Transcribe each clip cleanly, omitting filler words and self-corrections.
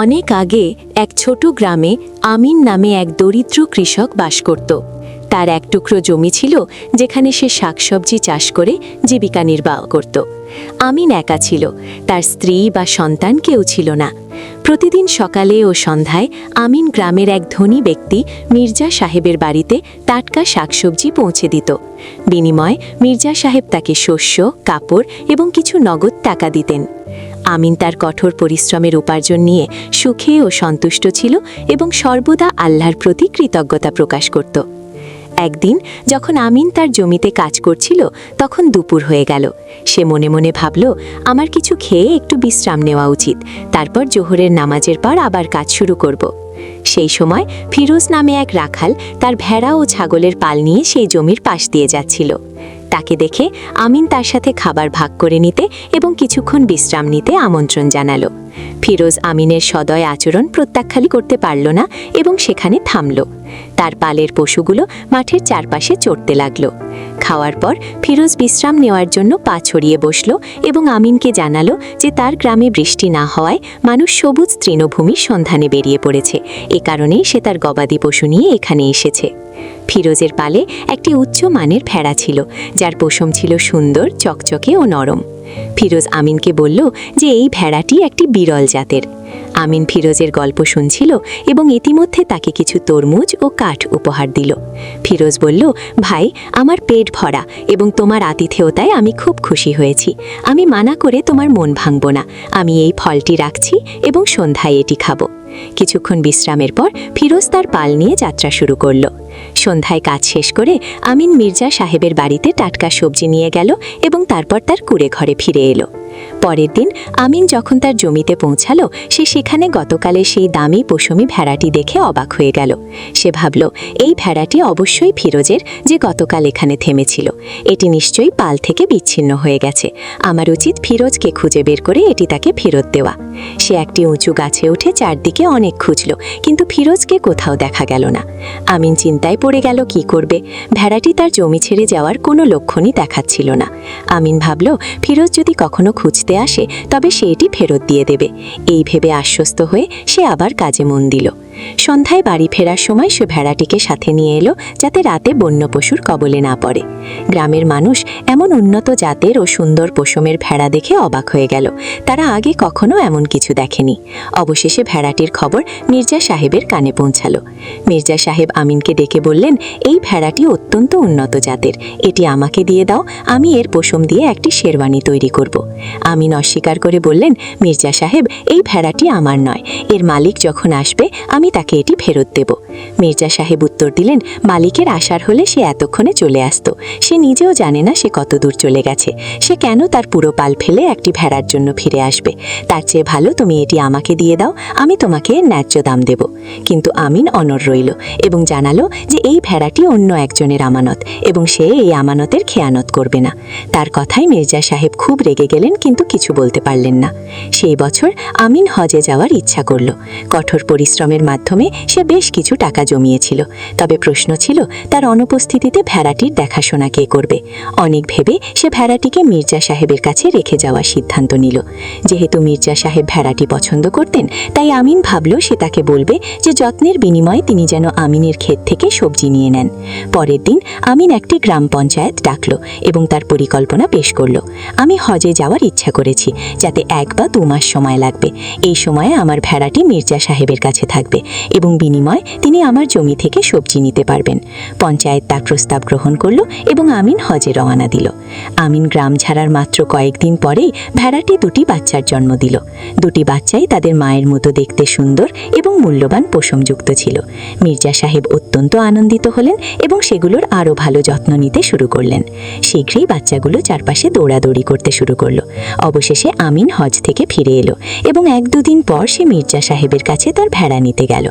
অনেক আগে এক ছোট গ্রামে আমিন নামে এক দরিদ্র কৃষক বাস করত। তার এক টুকরো জমি ছিল যেখানে সে শাকসবজি চাষ করে জীবিকা নির্বাহ করত। আমিন একা ছিল, তার স্ত্রী বা সন্তান কেউ ছিল না। প্রতিদিন সকালে ও সন্ধ্যায় আমিন গ্রামের এক ধনী ব্যক্তি মির্জা সাহেবের বাড়িতে টাটকা শাকসবজি পৌঁছে দিত। বিনিময়ে মির্জা সাহেব তাকে শস্য, কাপড় এবং কিছু নগদ টাকা দিতেন। আমিন তার কঠোর পরিশ্রমের উপার্জন নিয়ে সুখে ও সন্তুষ্ট ছিল এবং সর্বদা আল্লাহর প্রতি কৃতজ্ঞতা প্রকাশ করত। একদিন যখন আমিন তার জমিতে কাজ করছিল, তখন দুপুর হয়ে গেল। সে মনে মনে ভাবল, আমার কিছু খেয়ে একটু বিশ্রাম নেওয়া উচিত, তারপর জোহরের নামাজের পর আবার কাজ শুরু করব। সেই সময় ফিরোজ নামে এক রাখাল তার ভেড়া ও ছাগলের পাল নিয়ে সেই জমির পাশ দিয়ে যাচ্ছিল। তাকে দেখে আমিন তার সাথে খাবার ভাগ করে নিতে এবং কিছুক্ষণ বিশ্রাম নিতে আমন্ত্রণ জানালো। ফিরোজ আমিনের সদয় আচরণ প্রত্যাখ্যান করতে পারল না এবং সেখানে থামল। তার পালের পশুগুলো মাঠের চারপাশে চড়তে লাগলো। খাওয়ার পর ফিরোজ বিশ্রাম নেওয়ার জন্য পা ছড়িয়ে বসল এবং আমিনকে জানালো যে তার গ্রামে বৃষ্টি না হওয়ায় মানুষ সবুজ তৃণভূমির সন্ধানে বেরিয়ে পড়েছে, এ কারণেই সে তার গবাদি পশু নিয়ে এখানে এসেছে। ফিরোজের পালে একটি উচ্চ মানের ভেড়া ছিল, যার পশম ছিল সুন্দর, চকচকে ও নরম। ফিরোজ আমিনকে বলল যে এই ভেড়াটি একটি বিরল জাতের। আমিন ফিরোজের গল্প শুনছিল এবং ইতিমধ্যে তাকে কিছু তরমুজ ও কাঠ উপহার দিল। ফিরোজ বলল, ভাই, আমার পেট ভরা এবং তোমার আতিথেয়তায় আমি খুব খুশি হয়েছি। আমি মানা করে তোমার মন ভাঙব না। আমি এই ফলটি রাখছি এবং সন্ধ্যায় এটি খাবো। কিছুক্ষণ বিশ্রামের পর ফিরোজ তার পাল নিয়ে যাত্রা শুরু করল। সন্ধ্যায় কাজ শেষ করে আমিন মির্জা সাহেবের বাড়িতে টাটকা সবজি নিয়ে গেল এবং তারপর তার কুঁড়ে ঘরে ফিরে এলো। পরের দিন আমিন যখন তার জমিতে পৌঁছালো, সে সেখানে গতকালে সেই দামি পশমি ভেড়াটি দেখে অবাক হয়ে গেল। সে ভাবল, এই ভেড়াটি অবশ্যই ফিরোজের, যে গতকাল এখানে থেমেছিল। এটি নিশ্চয়ই পাল থেকে বিচ্ছিন্ন হয়ে গেছে। আমার উচিত ফিরোজকে খুঁজে বের করে এটি তাকে ফেরত দেওয়া। সে একটি উঁচু গাছে উঠে চারদিকে অনেক খুঁজল, কিন্তু ফিরোজকে কোথাও দেখা গেল না। আমিন চিন্তায় পড়ে গেল কি করবে। ভেড়াটি তার জমি ছেড়ে যাওয়ার কোনো লক্ষণই দেখাচ্ছিল না। আমিন ভাবল, ফিরোজ যদি কখনো খুঁজতে আসে তবে সে এটি ফেরত দিয়ে দেবে। এই ভেবে আশ্বস্ত হয়ে সে আবার কাজে মন দিল। সন্ধ্যায় বাড়ি ফেরার সময় সে ভেড়াটিকে সাথে নিয়ে এলো, যাতে রাতে বন্য পশুর কবলে না পড়ে। গ্রামের মানুষ এমন উন্নত জাতের ও সুন্দর পশমের ভেড়া দেখে অবাক হয়ে গেল। তারা আগে কখনো এমন কিছু দেখেনি। অবশেষে ভেড়াটির খবর মির্জা সাহেবের কানে পৌঁছালো। মির্জা সাহেব আমিনকে ডেকে বললেন, এই ভেড়াটি অত্যন্ত উন্নত জাতের, এটি আমাকে দিয়ে দাও, আমি এর পশম দিয়ে একটি শেরওয়ানি তৈরি করব। আমিন অস্বীকার করে বললেন, মির্জা সাহেব, এই ভেড়াটি আমার নয়, এর মালিক যখন আসবে আমি তাকে এটি ফেরত দেব। মির্জা সাহেব উত্তর দিলেন, মালিকের আসার হলে সে এতক্ষণে চলে আসতো। সে নিজেও জানে না সে কত দূর চলে গেছে। সে কেন তার পুরো পাল ফেলে একটি ভেড়ার জন্য ফিরে আসবে? তার চেয়ে ভালো তুমি এটি আমাকে দিয়ে দাও, আমি তোমাকে ন্যায্য দাম দেব। কিন্তু আমিন অনড় রইল এবং জানালো যে এই ভেড়াটি অন্য একজনের আমানত এবং সে এই আমানতের খেয়ানত করবে না। তার কথায় মির্জা সাহেব খুব রেগে গেলেন, কিন্তু কিছু বলতে পারলেন না। সেই বছর আমিন হজে যাওয়ার ইচ্ছা করল। কঠোর পরিশ্রমের মাধ্যমে সে বেশ কিছু টাকা জমিয়েছিল। তবে প্রশ্ন ছিল, তার অনুপস্থিতিতে ভেড়াটির দেখাশোনা কে করবে? অনেক ভেবে সে ভেড়াটিকে মির্জা সাহেবের কাছে রেখে যাওয়ার সিদ্ধান্ত নিল। যেহেতু মির্জা সাহেব ভেড়াটি পছন্দ করতেন, তাই আমিন ভাবল সে তাকে বলবে যে যত্নের বিনিময়ে তিনি যেন আমিনের ক্ষেত থেকে সবজি নিয়ে নেন। পরের দিন আমিন একটি গ্রাম পঞ্চায়েত ডাকল এবং তার পরিকল্পনা পেশ করল। আমি হজে যাওয়ার ইচ্ছা করেছি, যাতে 1 বা 2 মাস সময় লাগবে। এই সময়ে আমার ভেড়াটি মির্জা সাহেবের কাছে থাকবে এবং বিনিময়ে তিনি আমার জমি থেকে সবজি নিতে পারবেন। পঞ্চায়েত তার প্রস্তাব গ্রহণ করল এবং আমিন হজে রওনা দিল। আমিন গ্রাম ছাড়ার মাত্র কয়েকদিন পরেই ভেড়াটি 2টি বাচ্চার জন্ম দিল। 2টি বাচ্চাই তাদের মায়ের মতো দেখতে সুন্দর এবং মূল্যবান পশমযুক্ত ছিল। মির্জা সাহেব অত্যন্ত আনন্দিত হলেন এবং সেগুলোর আরও ভালো যত্ন নিতে শুরু করলেন। শীঘ্রই বাচ্চাগুলো চারপাশে দৌড়াদৌড়ি করতে শুরু করলো। অবশেষে আমিন হজ থেকে ফিরে এলো এবং 1-2 দিন পর সে মির্জা সাহেবের কাছে তার ভেড়া নিতে গেল।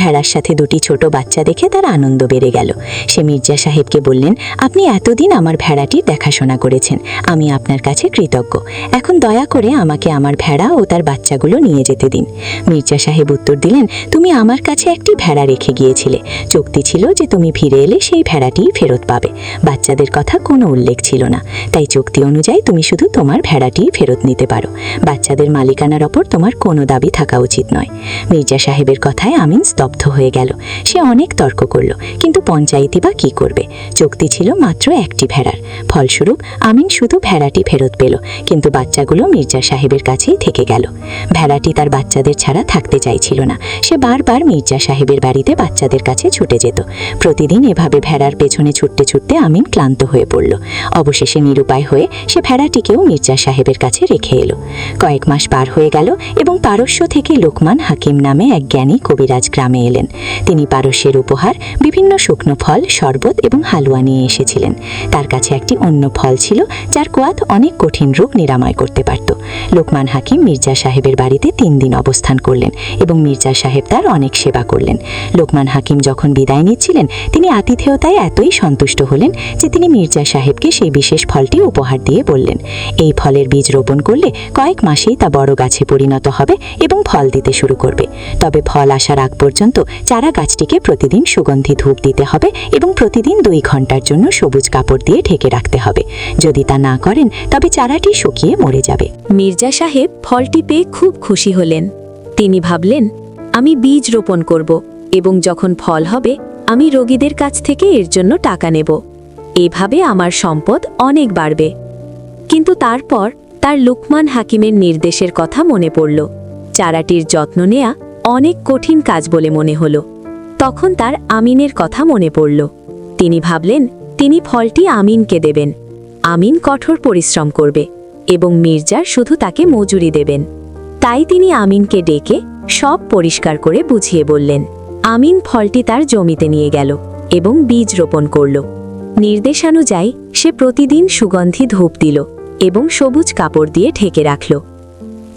ভেড়ার সাথে 2টি ছোট বাচ্চা দেখে তার আনন্দ বেড়ে গেল। সে মির্জা সাহেবকে বললেন, আপনি এতদিন আমার ভেড়াটির দেখাশোনা করেছেন, আমি আপনার কাছে কৃতজ্ঞ। এখন দয়া করে আমাকে আমার ভেড়া ও তার বাচ্চাগুলো নিয়ে যেতে দিন। মির্জা সাহেব উত্তর দিলেন, তুমি আমার কাছে একটি ভেড়া রেখে গিয়েছিলে, চুক্তি ছিল যে তুমি ফিরে এলে সেই ভেড়াটিই ফেরত পাবে। বাচ্চাদের কথা কোনো উল্লেখ ছিল না, তাই চুক্তি অনুযায়ী তুমি শুধু তোমার ভেড়াটিই ফেরত নিতে পারো। বাচ্চাদের মালিকানার ওপর তোমার কোনো দাবি থাকা উচিত নয়। মির্জা সাহেবের কথায় আমিন স্তব্ধ হয়ে গেল। সে অনেক তর্ক করল, কিন্তু পঞ্চায়েতই বা কি করবে? চুক্তি ছিল মাত্র একটি ভেড়ার। ফলস্বরূপ আমিন শুধু ভেড়াটি ফেরত পেল, কিন্তু বাচ্চাগুলো মির্জা সাহেবের কাছেই থেকে গেল। ভেড়াটি তার বাচ্চাদের ছাড়া থাকতে চাইছিল না। সে বারবার মির্জা সাহেবের বাড়িতে বাচ্চাদের কাছে ছুটে যেত। প্রতিদিন এভাবে ভেড়ার পেছনে ছুটতে ছুটতে আমিন ক্লান্ত হয়ে পড়ল। অবশেষে নিরুপায় হয়ে সে ভেড়াটিকেও মির্জা সাহেবের কাছে রেখে এলো। কয়েক মাস পার হয়ে গেল এবং পারস্য থেকে লোকমান হাকিম নামে এক জ্ঞানী কবিরাজ গ্রামে এলেন। তিনি পারস্যের উপহার বিভিন্ন শুকনো ফল, শরবত এবং হালুয়া নিয়ে এসেছিলেন। তার কাছে একটি অন্য ফল ছিল যার কোয়াত অনেক কঠিন রোগ নিরাময় করতে পারত। লোকমান হাকিম মির্জা সাহেবের বাড়িতে 3 দিন অবস্থান করলেন এবং মির্জা সাহেব তার অনেক সেবা করলেন। লোকমান হাকিম যখন বিদায় নিচ্ছিলেন, তিনি আতিথেয়তায় এতই সন্তুষ্ট হলেন যে তিনি মির্জা সাহেবকে সেই বিশেষ ফলটি উপহার দিয়ে বললেন, এই ফলের বীজ রোপণ করলে কয়েক মাসেই তা বড় গাছে পরিণত হবে এবং ফল দিতে শুরু করবে। তবে ফল আসার আগ পর্যন্ত চারা গাছটিকে প্রতিদিন সুগন্ধি ধূপ দিতে হবে এবং প্রতিদিন 2 ঘন্টার জন্য সবুজ কাপড় দিয়ে ঢেকে রাখতে হবে। যদি তা না করেন তবে চারাটি শুকিয়ে মরে যাবে। মির্জা সাহেব ফলটি পেয়ে খুব খুশি হলেন। তিনি ভাবলেন, আমি বীজ রোপণ করব এবং যখন ফল হবে আমি রোগীদের কাছ থেকে এর জন্য টাকা নেব। এভাবে আমার সম্পদ অনেক বাড়বে। কিন্তু তারপর তার লুকমান হাকিমের নির্দেশের কথা মনে পড়ল। চারাটির যত্ন নেয়া অনেক কঠিন কাজ বলে মনে হলো। তখন তার আমিনের কথা মনে পড়ল। তিনি ভাবলেন, তিনি ফলটি আমিনকে দেবেন। আমিন কঠোর পরিশ্রম করবে এবং মির্জার শুধু তাকে মজুরি দেবেন। তাই তিনি আমিনকে ডেকে সব পরিষ্কার করে বুঝিয়ে বললেন। আমিন ফলটি তার জমিতে নিয়ে গেল এবং বীজ রোপণ করল। নির্দেশানুযায়ী সে প্রতিদিন সুগন্ধি ধূপ দিল এবং সবুজ কাপড় দিয়ে ঢেকে রাখল।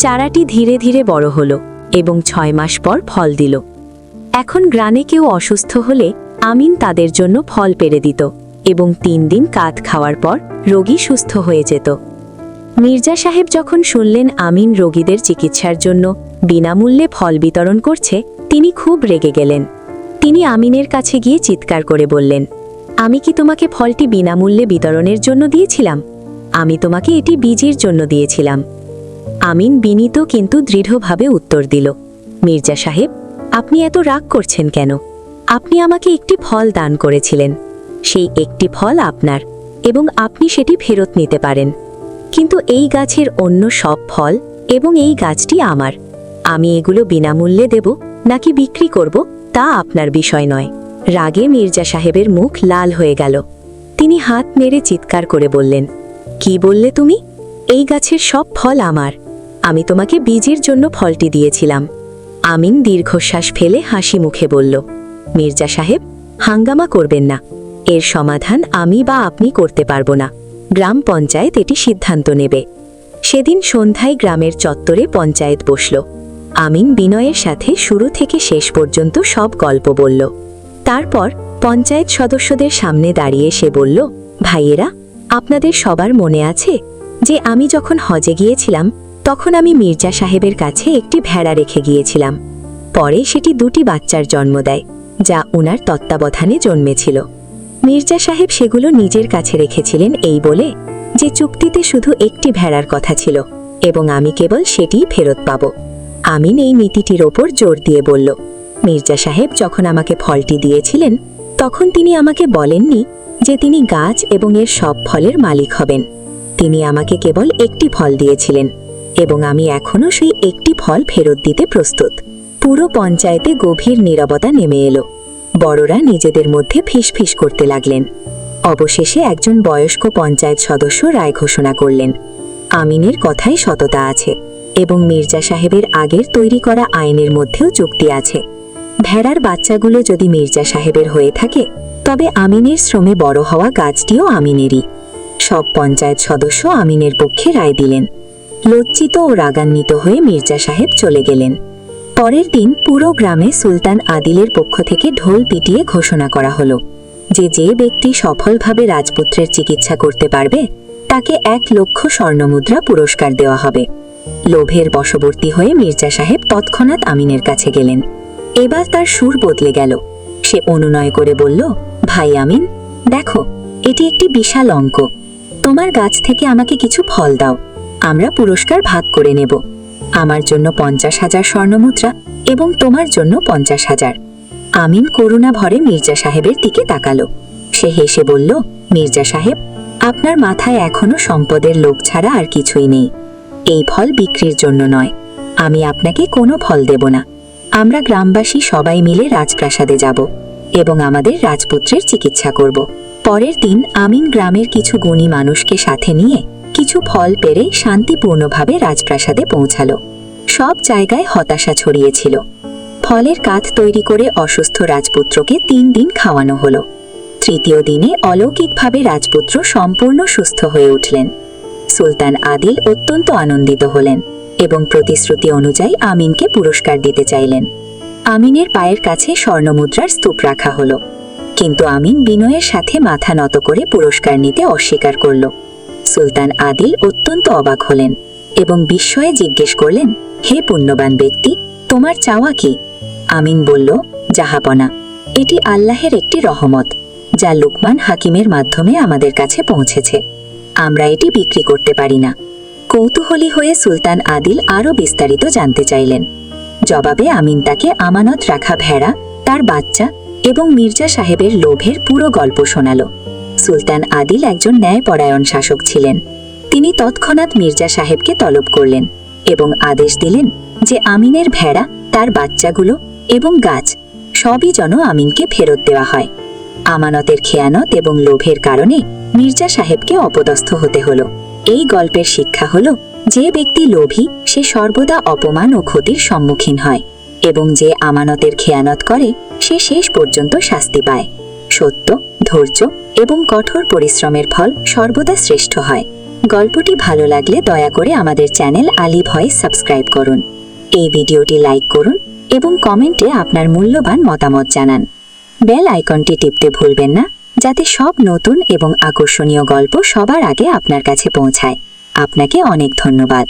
চারাটি ধীরে ধীরে বড় হলো এবং 6 মাস পর ফল দিল। এখন গ্রামে কেউ অসুস্থ হলে আমিন তাদের জন্য ফল পেড়ে দিত এবং 3 দিন কাঠ খাওয়ার পর রোগী সুস্থ হয়ে যেত। মির্জা সাহেব যখন শুনলেন আমিন রোগীদের চিকিৎসার জন্য বিনামূল্যে ফল বিতরণ করছে, তিনি খুব রেগে গেলেন। তিনি আমিনের কাছে গিয়ে চিৎকার করে বললেন, আমি কি তোমাকে ফলটি বিনামূল্যে বিতরণের জন্য দিয়েছিলাম? আমি তোমাকে এটি বীজের জন্য দিয়েছিলাম। আমিন বিনীত কিন্তু দৃঢ়ভাবে উত্তর দিল, মির্জা সাহেব, আপনি এত রাগ করছেন কেন? আপনি আমাকে একটি ফল দান করেছিলেন। সেই একটি ফল আপনার এবং আপনি সেটি ফেরত নিতে পারেন। কিন্তু এই গাছের অন্য সব ফল এবং এই গাছটি আমার। আমি এগুলো বিনামূল্যে দেব নাকি বিক্রি করব তা আপনার বিষয় নয়। রাগে মির্জা সাহেবের মুখ লাল হয়ে গেল। তিনি হাত নেড়ে চিৎকার করে বললেন, কি বললে তুমি? এই গাছের সব ফল আমার। আমি তোমাকে বীজের জন্য ফলটি দিয়েছিলাম। আমিন দীর্ঘশ্বাস ফেলে হাসি মুখে বলল, মির্জা সাহেব, হাঙ্গামা করবেন না। এর সমাধান আমি বা আপনি করতে পারবো না। গ্রাম পঞ্চায়েত এটি সিদ্ধান্ত নেবে। সেদিন সন্ধ্যায় গ্রামের চত্বরে পঞ্চায়েত বসল। আমিন বিনয়ের সাথে শুরু থেকে শেষ পর্যন্ত সব গল্প বলল। তারপর পঞ্চায়েত সদস্যদের সামনে দাঁড়িয়ে সে বলল, ভাইয়েরা, আপনাদের সবার মনে আছে যে আমি যখন হজে গিয়েছিলাম তখন আমি মির্জা সাহেবের কাছে একটি ভেড়া রেখে গিয়েছিলাম। পরে সেটি 2টি বাচ্চার জন্ম দেয়, যা উনার তত্ত্বাবধানে জন্মেছিল। মির্জা সাহেব সেগুলো নিজের কাছে রেখেছিলেন এই বলে যে চুক্তিতে শুধু একটি ভেড়ার কথা ছিল এবং আমি কেবল সেটিই ফেরত পাব। আমিন এই নীতিটির ওপর জোর দিয়ে বলল, মির্জা সাহেব যখন আমাকে ফলটি দিয়েছিলেন তখন তিনি আমাকে বলেননি যে তিনি গাছ এবং এর সব ফলের মালিক হবেন। তিনি আমাকে কেবল একটি ফল দিয়েছিলেন এবং আমি এখনও সেই একটি ফল ফেরত দিতে প্রস্তুত। পুরো পঞ্চায়েতে গভীর নীরবতা নেমে এলো। বড়রা নিজেদের মধ্যে ফিসফিস করতে লাগলেন। অবশেষে একজন বয়স্ক পঞ্চায়েত সদস্য রায় ঘোষণা করলেন, আমিনের কথায় সততা আছে এবং মির্জা সাহেবের আগের তৈরি করা আইনের মধ্যেও যুক্তি আছে। ভেড়ার বাচ্চাগুলো যদি মির্জা সাহেবের হয়ে থাকে তবে আমিনের শ্রমে বড় হওয়া গাছটিও আমিনেরই। সব পঞ্চায়েত সদস্য আমিনের পক্ষে রায় দিলেন। লজ্জিত ও রাগান্বিত হয়ে মির্জা সাহেব চলে গেলেন। পরের দিন পুরো গ্রামে সুলতান আদিলের পক্ষ থেকে ঢোল পিটিয়ে ঘোষণা করা হলো যে যে ব্যক্তি সফলভাবে রাজপুত্রের চিকিৎসা করতে পারবে তাকে 1,00,000 স্বর্ণমুদ্রা পুরস্কার দেওয়া হবে। লোভের বশবর্তী হয়ে মির্জা সাহেব তৎক্ষণাৎ আমিনের কাছে গেলেন। এবার তার সুর বদলে গেল। সে অনুনয় করে বলল, ভাই আমিন, দেখো, এটি একটি বিশাল অঙ্ক। তোমার গাছ থেকে আমাকে কিছু ফল দাও, আমরা পুরস্কার ভাগ করে নেব। আমার জন্য 50,000 স্বর্ণমুদ্রা এবং তোমার জন্য 50,000। আমিন করুণা ভরে মির্জা সাহেবের দিকে তাকালো। সে হেসে বলল, মির্জা সাহেব, আপনার মাথায় এখনো সম্পদের লোভ ছাড়া আর কিছুই নেই। এই ফল বিক্রির জন্য নয়, আমি আপনাকে কোনো ফল দেব না। আমরা গ্রামবাসী সবাই মিলে রাজপ্রাসাদে যাব এবং আমাদের রাজপুত্রের চিকিৎসা করব। পরের দিন আমিন গ্রামের কিছু গুণী মানুষকে সাথে নিয়ে কিছু ফল পেড়ে শান্তিপূর্ণভাবে রাজপ্রাসাদে পৌঁছালো। সব জায়গায় হতাশা ছড়িয়েছিল। ফলের কাঠ তৈরি করে অসুস্থ রাজপুত্রকে 3 দিন খাওয়ানো হলো। তৃতীয় দিনে অলৌকিকভাবে রাজপুত্র সম্পূর্ণ সুস্থ হয়ে উঠলেন। সুলতান আদিল অত্যন্ত আনন্দিত হলেন এবং প্রতিশ্রুতি অনুযায়ী আমিনকে পুরস্কার দিতে চাইলেন। আমিনের পায়ের কাছে স্বর্ণমুদ্রার স্তূপ রাখা হলো, কিন্তু আমিন বিনয়ের সাথে মাথা নত করে পুরস্কার নিতে অস্বীকার করল। সুলতান আদিল অত্যন্ত অবাক হলেন এবং বিস্ময়ে জিজ্ঞেস করলেন, হে পুণ্যবান ব্যক্তি, তোমার চাওয়া কি? আমিন বলল, জাহাপনা, এটি আল্লাহের একটি রহমত যা লুকমান হাকিমের মাধ্যমে আমাদের কাছে পৌঁছেছে। আমরা এটি বিক্রি করতে পারি না। কৌতূহলী হয়ে সুলতান আদিল আরও বিস্তারিত জানতে চাইলেন। জবাবে আমিন তাকে আমানত রাখা ভেড়া, তার বাচ্চা এবং মির্জা সাহেবের লোভের পুরো গল্প শোনাল। সুলতান আদিল একজন ন্যায়পরায়ণ শাসক ছিলেন। তিনি তৎক্ষণাৎ মির্জা সাহেবকে তলব করলেন এবং আদেশ দিলেন যে আমিনের ভেড়া, তার বাচ্চাগুলো এবং গাছ সবই যেন আমিনকে ফেরত দেওয়া হয়। আমানতের খেয়ানত এবং লোভের কারণে মির্জা সাহেবকে অপদস্থ হতে হলো। এই গল্পের শিক্ষা হলো, যে ব্যক্তি লোভী সে সর্বদা অপমান ও ক্ষতির সম্মুখীন হয় এবং যে আমানতের খেয়ানত করে সে শেষ পর্যন্ত শাস্তি পায়। সত্য, ধৈর্য এবং কঠোর পরিশ্রমের ফল সর্বদা শ্রেষ্ঠ হয়। গল্পটি ভালো লাগলে দয়া করে আমাদের চ্যানেল আলী ভয়েস সাবস্ক্রাইব করুন। এই ভিডিওটি লাইক করুন এবং কমেন্টে আপনার মূল্যবান মতামত জানান। বেল আইকনটি টিপতে ভুলবেন না, যাতে সব নতুন এবং আকর্ষণীয় গল্প সবার আগে আপনার কাছে পৌঁছায়। আপনাকে অনেক ধন্যবাদ।